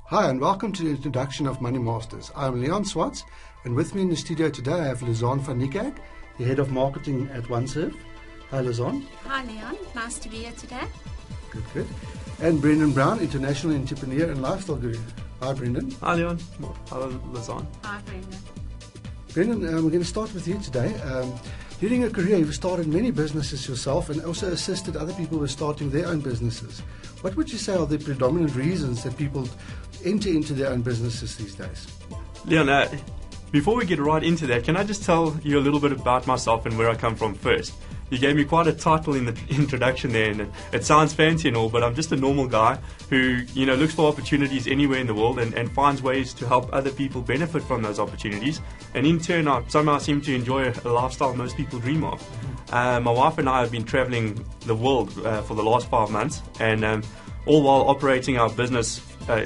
Hi and welcome to the introduction of Money Masters. I'm Leon Swartz, and with me in the studio today I have Lizanne van Niekerk, the Head of Marketing at Oneserv. Hi Lizanne. Hi Leon, nice to be here today. Good. And Brendan Brown, International Entrepreneur and Lifestyle Guru. Hi Brendan. Hi Leon. Hello Lizanne. Hi Brendan. Brendan, we're going to start with you today. During your career, you've started many businesses yourself and also assisted other people with starting their own businesses. What would you say are the predominant reasons that people enter into their own businesses these days? Leon, before we get right into that, can I just tell you a little bit about myself and where I come from first? You gave me quite a title in the introduction there, and it sounds fancy and all, but I'm just a normal guy who, looks for opportunities anywhere in the world and finds ways to help other people benefit from those opportunities. And in turn, I somehow seem to enjoy a lifestyle most people dream of. My wife and I have been traveling the world for the last 5 months, and all while operating our business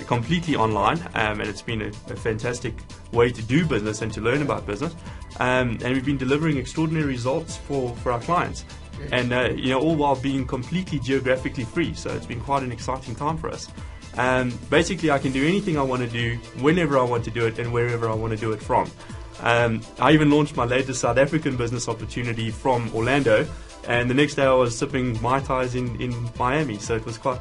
completely online, and it's been a fantastic way to do business and to learn about business. And we've been delivering extraordinary results for our clients, and all while being completely geographically free. So it's been quite an exciting time for us. Basically, I can do anything I want to do, whenever I want to do it, and wherever I want to do it from. I even launched my latest South African business opportunity from Orlando, and the next day I was sipping Mai Tais in Miami, so it was quite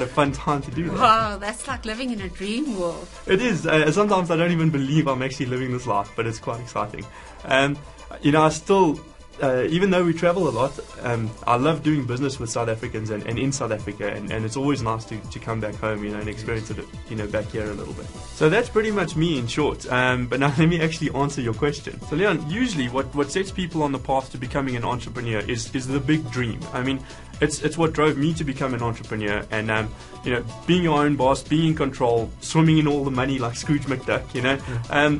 a fun time to do that. Wow, that's like living in a dream world. It is. Sometimes I don't even believe I'm actually living this life, but it's quite exciting. I still, even though we travel a lot, I love doing business with South Africans and in South Africa, and it's always nice to come back home, and experience it, back here a little bit. So that's pretty much me in short. But now let me actually answer your question. So Leon, usually what sets people on the path to becoming an entrepreneur is the big dream. I mean, it's what drove me to become an entrepreneur, and being your own boss, being in control, swimming in all the money like Scrooge McDuck.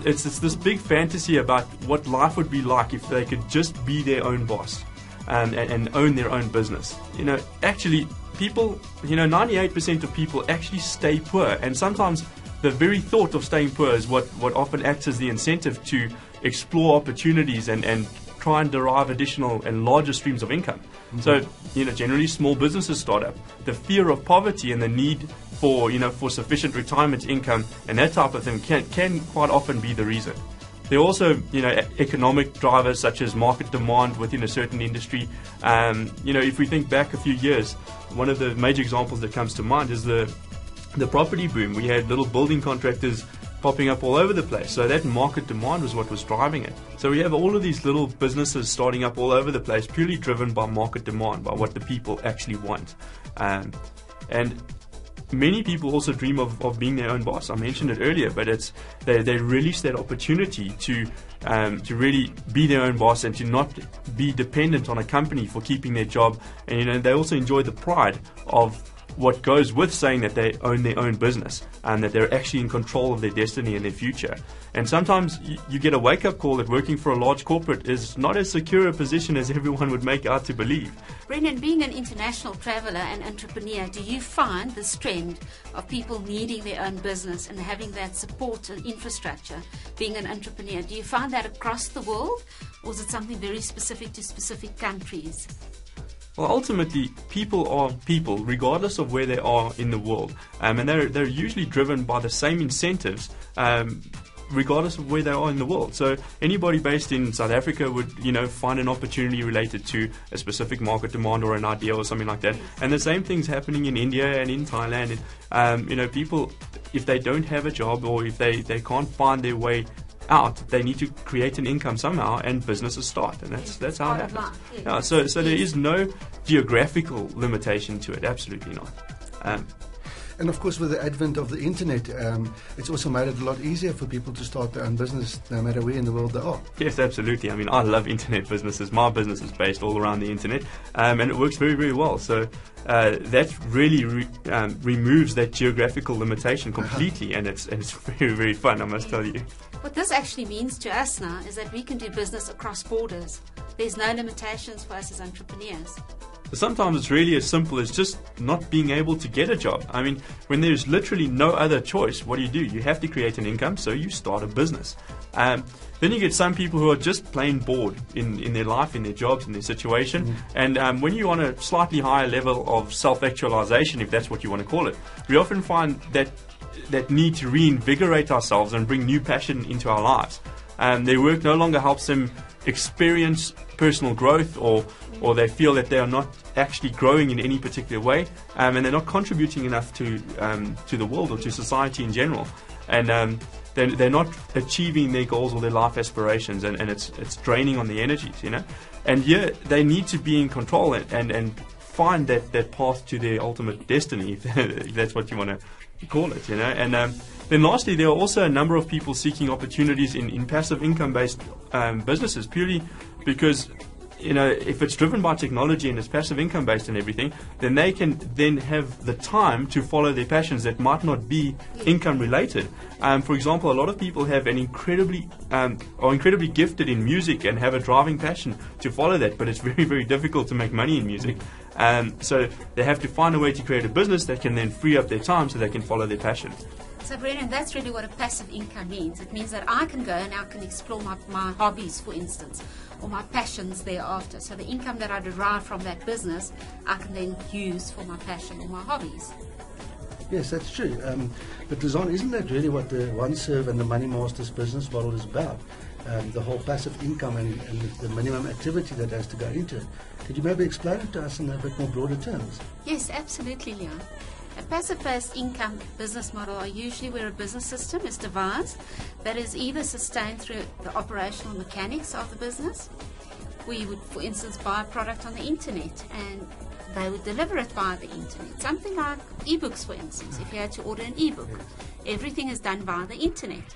It's this big fantasy about what life would be like if they could just be their own boss and own their own business. Actually, people, 98% of people actually stay poor, and sometimes the very thought of staying poor is what often acts as the incentive to explore opportunities and try and derive additional and larger streams of income. Mm-hmm. So, generally small businesses start up. The fear of poverty and the need for sufficient retirement income and that type of thing can quite often be the reason. There are also, economic drivers such as market demand within a certain industry. If we think back a few years, one of the major examples that comes to mind is the property boom. We had little building contractors popping up all over the place. So that market demand was what was driving it. So we have all of these little businesses starting up all over the place, purely driven by market demand, by what the people actually want. And many people also dream of being their own boss. I mentioned it earlier, but they relish that opportunity to really be their own boss and to not be dependent on a company for keeping their job. And they also enjoy the pride of what goes with saying that they own their own business and that they're actually in control of their destiny and their future. And sometimes you get a wake-up call that working for a large corporate is not as secure a position as everyone would make out to believe. Brendan, being an international traveller and entrepreneur, do you find this trend of people needing their own business and having that support and infrastructure, being an entrepreneur, do you find that across the world, or is it something very specific to specific countries? Well, ultimately, people are people, regardless of where they are in the world, and they're usually driven by the same incentives, regardless of where they are in the world. So anybody based in South Africa would, find an opportunity related to a specific market demand or an idea or something like that. And the same thing's happening in India and in Thailand. And, people, if they don't have a job or if they can't find their way out, they need to create an income somehow, and businesses start, and that's how it happens. Yeah, so there is no geographical limitation to it, absolutely not. And of course, with the advent of the internet, it's also made it a lot easier for people to start their own business, no matter where in the world they are. Yes, absolutely. I mean, I love internet businesses. My business is based all around the internet, and it works very, very well. So that really removes that geographical limitation completely, and it's very, very fun, I must tell you. What this actually means to us now is that we can do business across borders. There's no limitations for us as entrepreneurs. Sometimes it's really as simple as just not being able to get a job. I mean, when there's literally no other choice, what do? You have to create an income, so you start a business. Then you get some people who are just plain bored in their life, in their jobs, in their situation. Mm. And when you're on a slightly higher level of self-actualization, if that's what you want to call it, we often find that that need to reinvigorate ourselves and bring new passion into our lives. Their work no longer helps them experience personal growth, or they feel that they are not actually growing in any particular way, and they're not contributing enough to the world or to society in general, and they're not achieving their goals or their life aspirations, and it's draining on the energies, and here they need to be in control and find that path to their ultimate destiny, if that's what you want to call it, and then lastly, there are also a number of people seeking opportunities in passive income-based businesses, purely because if it's driven by technology and it's passive income based and everything, then they can then have the time to follow their passions that might not be income related. For example, a lot of people have are incredibly gifted in music and have a driving passion to follow that, but it's very, very difficult to make money in music. So they have to find a way to create a business that can then free up their time so they can follow their passion. So, Brendan, that's really what a passive income means. It means that I can go and I can explore my hobbies, for instance, or my passions thereafter. So the income that I derive from that business, I can then use for my passion or my hobbies. Yes, that's true. But Lizanne, isn't that really what the Oneserv and the Money Masters business model is about? The whole passive income and the minimum activity that has to go into it. Could you maybe explain it to us in a bit more broader terms? Yes, absolutely, Leon. A passive-based income business model are usually where a business system is devised that is either sustained through the operational mechanics of the business. We would, for instance, buy a product on the internet and they would deliver it via the internet. Something like e-books, for instance. If you had to order an e-book, everything is done via the internet.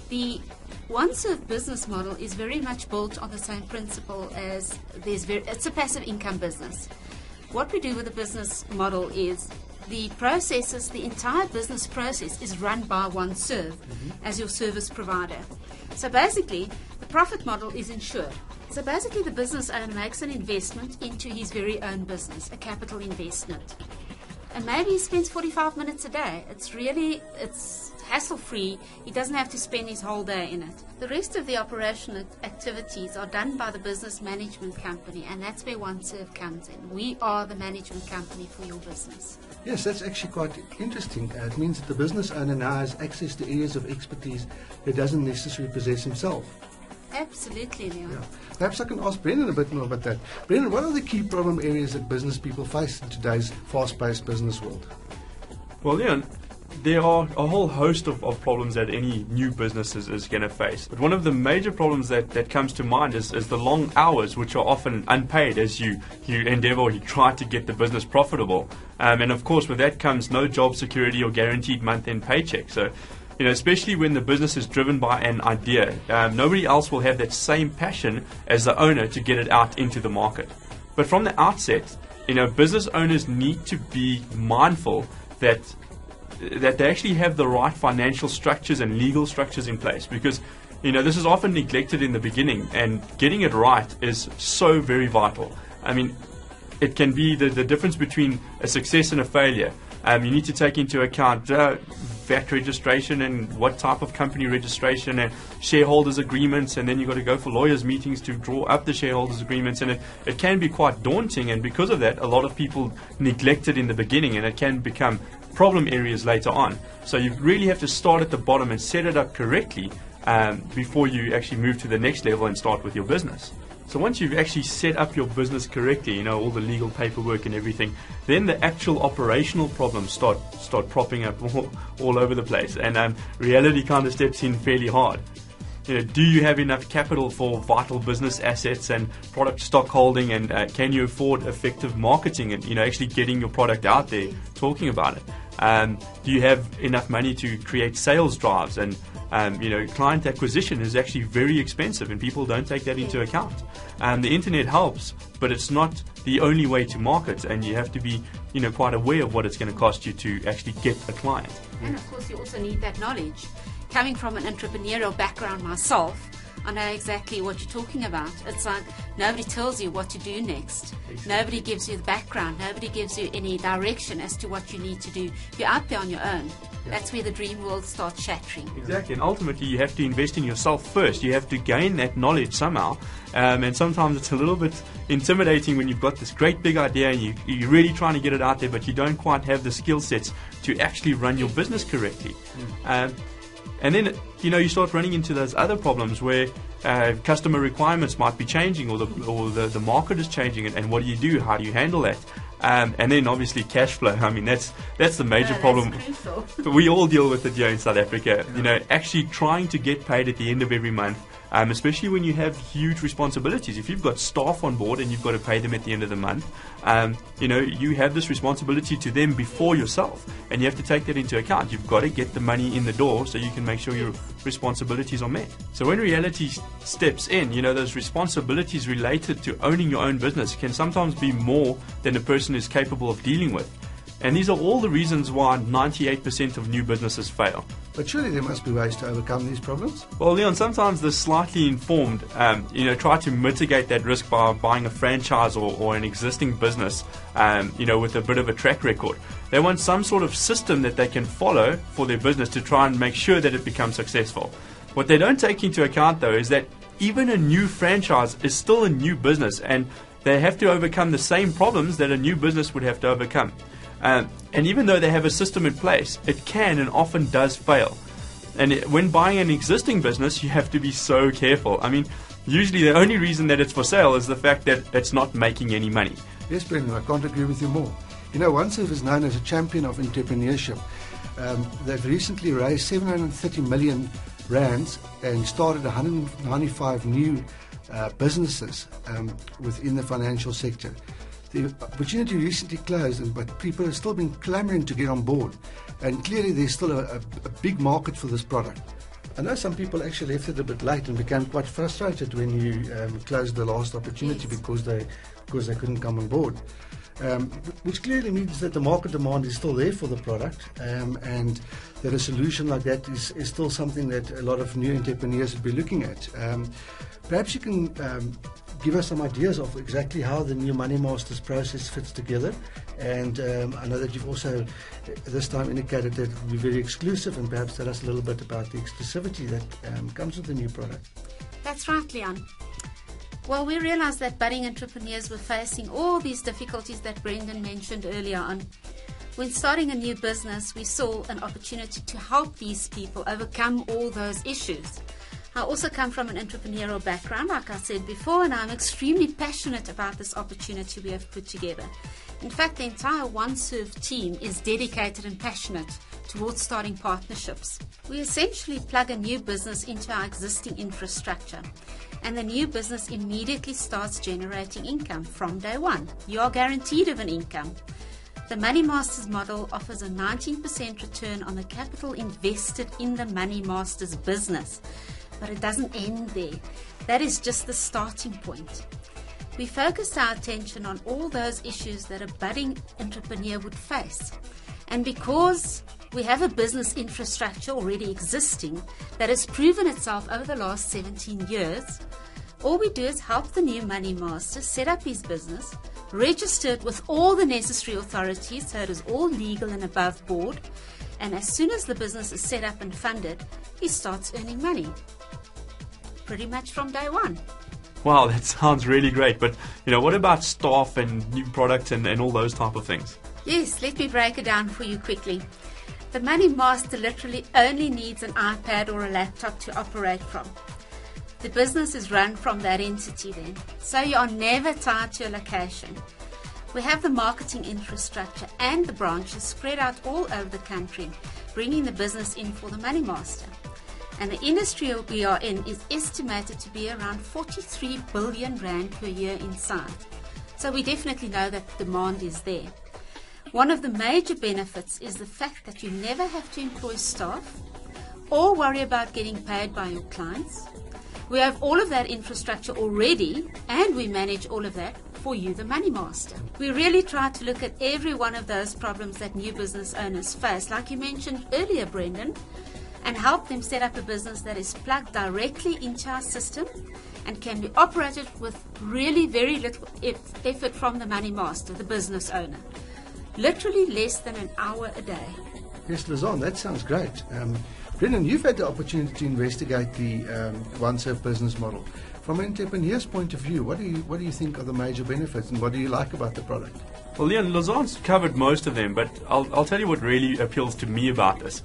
The Oneserv business model is very much built on the same principle as it's a passive income business. What we do with the business model is the entire business process is run by Oneserv as your service provider. So basically, the profit model is ensured. So basically, the business owner makes an investment into his very own business, a capital investment. And maybe he spends 45 minutes a day. It's hassle-free. He doesn't have to spend his whole day in it. The rest of the operational activities are done by the business management company, and that's where Oneserv comes in. We are the management company for your business. Yes, that's actually quite interesting. It means that the business owner now has access to areas of expertise he doesn't necessarily possess himself. Absolutely, Leon. Yeah. Perhaps I can ask Brendan a bit more about that. Brendan, what are the key problem areas that business people face in today's fast-paced business world? Well, Leon, there are a whole host of problems that any new business is going to face. But one of the major problems that comes to mind is the long hours, which are often unpaid as you endeavor or you try to get the business profitable. And of course, with that comes no job security or guaranteed month-end paycheck. So, especially when the business is driven by an idea, nobody else will have that same passion as the owner to get it out into the market. But from the outset, business owners need to be mindful that they actually have the right financial structures and legal structures in place, because this is often neglected in the beginning, and getting it right is so very vital. I mean, it can be the difference between a success and a failure. You need to take into account VAT registration and what type of company registration and shareholders agreements, and then you've got to go for lawyers meetings to draw up the shareholders agreements, and it can be quite daunting, and because of that a lot of people neglect it in the beginning, and it can become problem areas later on. So you really have to start at the bottom and set it up correctly before you actually move to the next level and start with your business. So once you've actually set up your business correctly, all the legal paperwork and everything, then the actual operational problems start propping up all over the place, and reality kind of steps in fairly hard. Do you have enough capital for vital business assets and product stock holding, and can you afford effective marketing and actually getting your product out there, talking about it? Do you have enough money to create sales drives? And client acquisition is actually very expensive, and people don't take that into account. The internet helps, but it's not the only way to market, and you have to be quite aware of what it's going to cost you to actually get a client. And of course, you also need that knowledge. Coming from an entrepreneurial background myself, I know exactly what you're talking about. It's like nobody tells you what to do next. Nobody gives you the background. Nobody gives you any direction as to what you need to do. You're out there on your own. That's where the dream world starts shattering. Exactly, and ultimately you have to invest in yourself first. You have to gain that knowledge somehow, and sometimes it's a little bit intimidating when you've got this great big idea and you're really trying to get it out there, but you don't quite have the skill sets to actually run your business correctly. And then, you start running into those other problems where customer requirements might be changing, or the market is changing, and what do? How do you handle that? And then obviously cash flow. I mean, that's the major problem. We all deal with it here in South Africa. Actually trying to get paid at the end of every month, especially when you have huge responsibilities. If you've got staff on board and you've got to pay them at the end of the month, you have this responsibility to them before yourself, and you have to take that into account. You've got to get the money in the door so you can make sure your responsibilities are met. So when reality steps in, those responsibilities related to owning your own business can sometimes be more than a person is capable of dealing with. And these are all the reasons why 98% of new businesses fail. But surely there must be ways to overcome these problems? Well, Leon, sometimes the slightly informed, try to mitigate that risk by buying a franchise or an existing business, with a bit of a track record. They want some sort of system that they can follow for their business to try and make sure that it becomes successful. What they don't take into account, though, is that even a new franchise is still a new business, and they have to overcome the same problems that a new business would have to overcome. And even though they have a system in place, it can and often does fail. And when buying an existing business, you have to be so careful. I mean, usually the only reason that it's for sale is the fact that it's not making any money. Yes, Brendan, I can't agree with you more. Oneserv is known as a champion of entrepreneurship. They've recently raised 730 million rands and started 195 new businesses within the financial sector. The opportunity recently closed, but people have still been clamoring to get on board. And clearly there's still a big market for this product. I know some people actually left it a bit late and became quite frustrated when you closed the last opportunity because they couldn't come on board. Which clearly means that the market demand is still there for the product, and that a solution like that is still something that a lot of new entrepreneurs would be looking at. Perhaps you can give us some ideas of exactly how the new Money Masters process fits together. And I know that you've also this time indicated that it will be very exclusive, and perhaps tell us a little bit about the exclusivity that comes with the new product. That's right, Leon. Well, we realized that budding entrepreneurs were facing all these difficulties that Brendan mentioned earlier on. When starting a new business, we saw an opportunity to help these people overcome all those issues. I also come from an entrepreneurial background, like I said before, and I'm extremely passionate about this opportunity we have put together. In fact, the entire Oneserv team is dedicated and passionate towards starting partnerships. We essentially plug a new business into our existing infrastructure, and the new business immediately starts generating income from day one. You are guaranteed of an income. The Money Masters model offers a 19% return on the capital invested in the Money Masters business. But it doesn't end there. That is just the starting point. We focused our attention on all those issues that a budding entrepreneur would face. And because we have a business infrastructure already existing that has proven itself over the last 17 years, all we do is help the new Money Master set up his business, register it with all the necessary authorities so it is all legal and above board, and as soon as the business is set up and funded, he starts earning money. Pretty much from day one. Wow, that sounds really great. But, what about staff and new products and all those type of things? Yes, let me break it down for you quickly. The Money Master literally only needs an iPad or a laptop to operate from. The business is run from that entity then, so you are never tied to a location. We have the marketing infrastructure and the branches spread out all over the country, bringing the business in for the Money Master. And the industry we are in is estimated to be around 43 billion rand per year in size. So we definitely know that the demand is there. One of the major benefits is the fact that you never have to employ staff or worry about getting paid by your clients. We have all of that infrastructure already, and we manage all of that for you, the Money Master. We really try to look at every one of those problems that new business owners face, like you mentioned earlier, Brendan. and help them set up a business that is plugged directly into our system and can be operated with really very little effort from the money master, the business owner. Literally less than an hour a day. Yes, Lizanne, that sounds great. Brendan, you've had the opportunity to investigate the Oneserv business model. From an entrepreneur's point of view, what do you think are the major benefits, and what do you like about the product? Well, Leon, Lizanne's covered most of them, but I'll tell you what really appeals to me about this.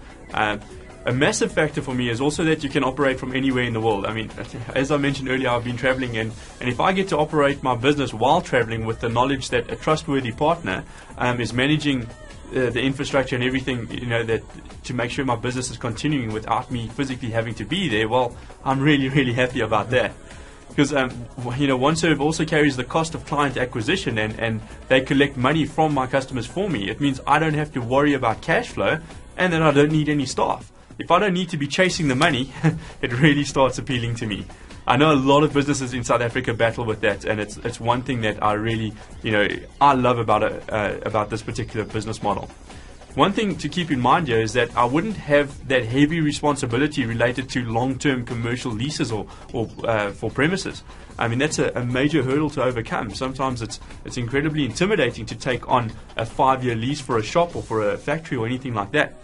A massive factor for me is also that you can operate from anywhere in the world. I mean, as I mentioned earlier, I've been traveling, and if I get to operate my business while traveling with the knowledge that a trustworthy partner is managing the infrastructure and everything, that to make sure my business is continuing without me physically having to be there, well, I'm really, really happy about that. Because Oneserv also carries the cost of client acquisition, and they collect money from my customers for me. It means I don't have to worry about cash flow, and then I don't need any staff. If I don't need to be chasing the money, it really starts appealing to me. I know a lot of businesses in South Africa battle with that, and it's one thing that I really, I love about this particular business model. One thing to keep in mind here is that I wouldn't have that heavy responsibility related to long-term commercial leases or for premises. I mean, that's a major hurdle to overcome. Sometimes it's incredibly intimidating to take on a 5-year lease for a shop or for a factory or anything like that.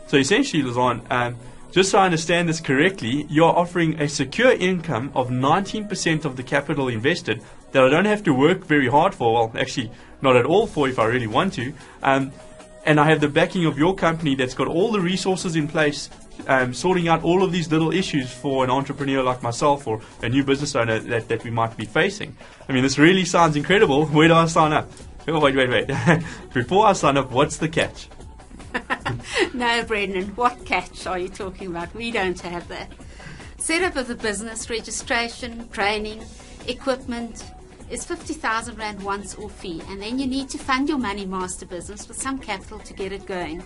So essentially, Lizanne, just so I understand this correctly, you're offering a secure income of 19% of the capital invested that I don't have to work very hard for, well, actually not at all for if I really want to, and I have the backing of your company that's got all the resources in place, sorting out all of these little issues for an entrepreneur like myself or a new business owner that we might be facing. I mean, this really sounds incredible. Where do I sign up? Oh, wait. Before I sign up, what's the catch? No, Brendan, what catch are you talking about? We don't have that. Setup of the business, registration, training, equipment is 50,000 Rand once off fee, and then you need to fund your money master business with some capital to get it going.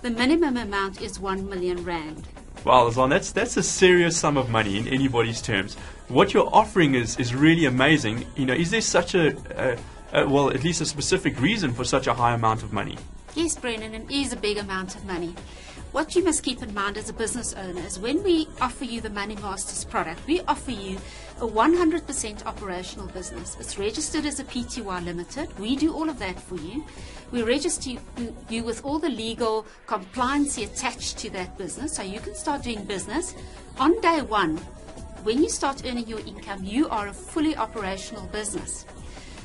The minimum amount is 1 million Rand. Wow, Lizanne, that's a serious sum of money in anybody's terms. What you're offering is really amazing. Is there such well, at least a specific reason for such a high amount of money? Yes, Brendan, it is a big amount of money. What you must keep in mind as a business owner is when we offer you the Money Masters product, we offer you a 100% operational business. It's registered as a PTY Limited. We do all of that for you. We register you with all the legal compliance attached to that business, so you can start doing business. On day one, when you start earning your income, you are a fully operational business.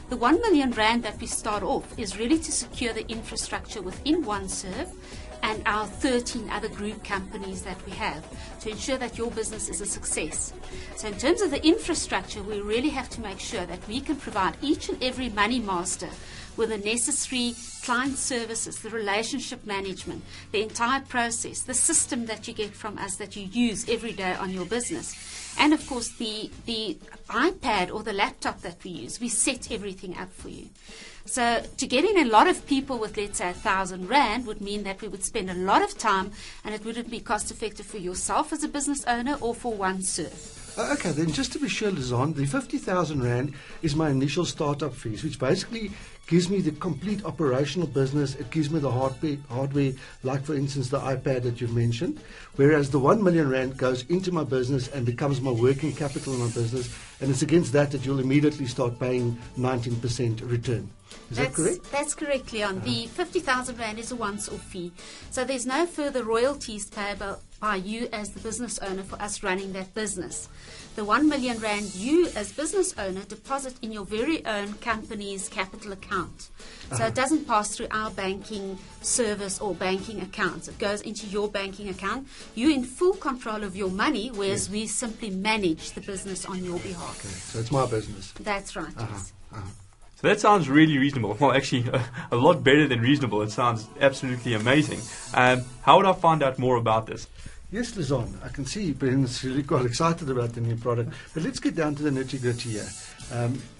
The 1 million Rand that we start off is really to secure the infrastructure within Oneserv and our 13 other group companies that we have to ensure that your business is a success. So in terms of the infrastructure, we really have to make sure that we can provide each and every money master with the necessary client services, the relationship management, the entire process, the system that you get from us that you use every day on your business. And of course the iPad or the laptop that we use, we set everything up for you. So to get in a lot of people with, let's say, 1,000 Rand would mean that we would spend a lot of time, and it wouldn't be cost effective for yourself as a business owner or for Oneserv. Okay, then just to be sure, Lizanne, the 50,000 Rand is my initial startup fees, which basically gives me the complete operational business. It gives me the hardware, like for instance the iPad that you've mentioned, whereas the 1 million Rand goes into my business and becomes my working capital in my business, and it's against that you'll immediately start paying 19% return. Is that correct? That's correct, Leon. The 50,000 Rand is a once-off fee, so there's no further royalties payable by you as the business owner for us running that business. The 1 million Rand you as business owner deposit in your very own company's capital account. So it doesn't pass through our banking service or banking accounts. It goes into your banking account. You're in full control of your money, whereas we simply manage the business on your behalf. Okay, so it's my business. That's right, yes. So that sounds really reasonable. Well, actually, a lot better than reasonable. It sounds absolutely amazing. How would I find out more about this? Yes, Lizanne, I can see Brendan's really quite excited about the new product. But let's get down to the nitty-gritty here.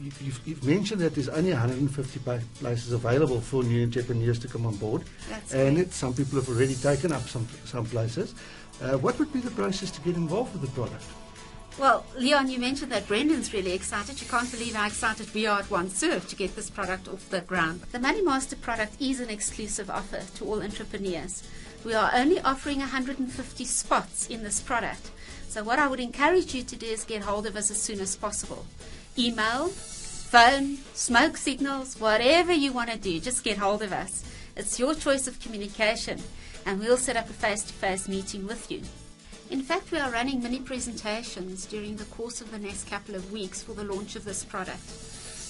You've mentioned that there's only 150 places available for new entrepreneurs to come on board. That's and some people have already taken up some places. What would be the process to get involved with the product? Well, Leon, you mentioned that Brendan's really excited. You can't believe how excited we are at Oneserv to get this product off the ground. The Money Master product is an exclusive offer to all entrepreneurs. We are only offering 150 spots in this product. So what I would encourage you to do is get hold of us as soon as possible. Email, phone, smoke signals, whatever you want to do, just get hold of us. It's your choice of communication, and we'll set up a face-to-face meeting with you. In fact, we are running mini presentations during the course of the next couple of weeks for the launch of this product.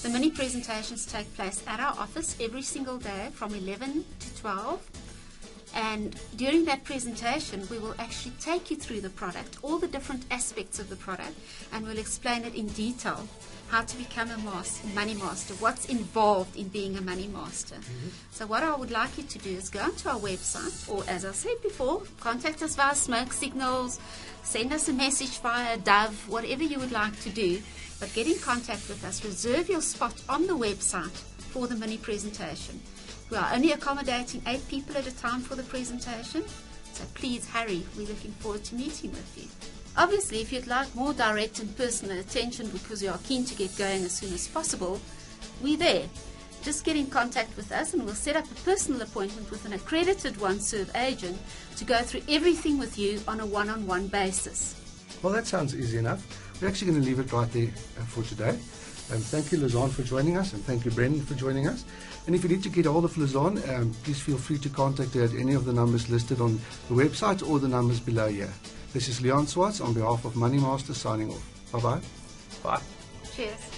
The mini presentations take place at our office every single day from 11 to 12. And during that presentation, we will actually take you through the product, all the different aspects of the product, and we'll explain it in detail, how to become a money master, what's involved in being a money master. So what I would like you to do is go onto our website, or as I said before, contact us via smoke signals, send us a message via Dove, whatever you would like to do, but get in contact with us, reserve your spot on the website for the mini presentation. We are only accommodating 8 people at a time for the presentation, so please hurry. We're looking forward to meeting with you. Obviously, if you'd like more direct and personal attention because you are keen to get going as soon as possible, we're there. Just get in contact with us and we'll set up a personal appointment with an accredited Oneserv agent to go through everything with you on a one-on-one basis. Well, that sounds easy enough. We're actually going to leave it right there for today. Thank you, Lizanne, for joining us, and thank you, Brendan, for joining us. And if you need to get hold of Lizanne, please feel free to contact her at any of the numbers listed on the website or the numbers below here. This is Leon Swartz on behalf of Money Masters signing off. Bye-bye. Bye. Cheers.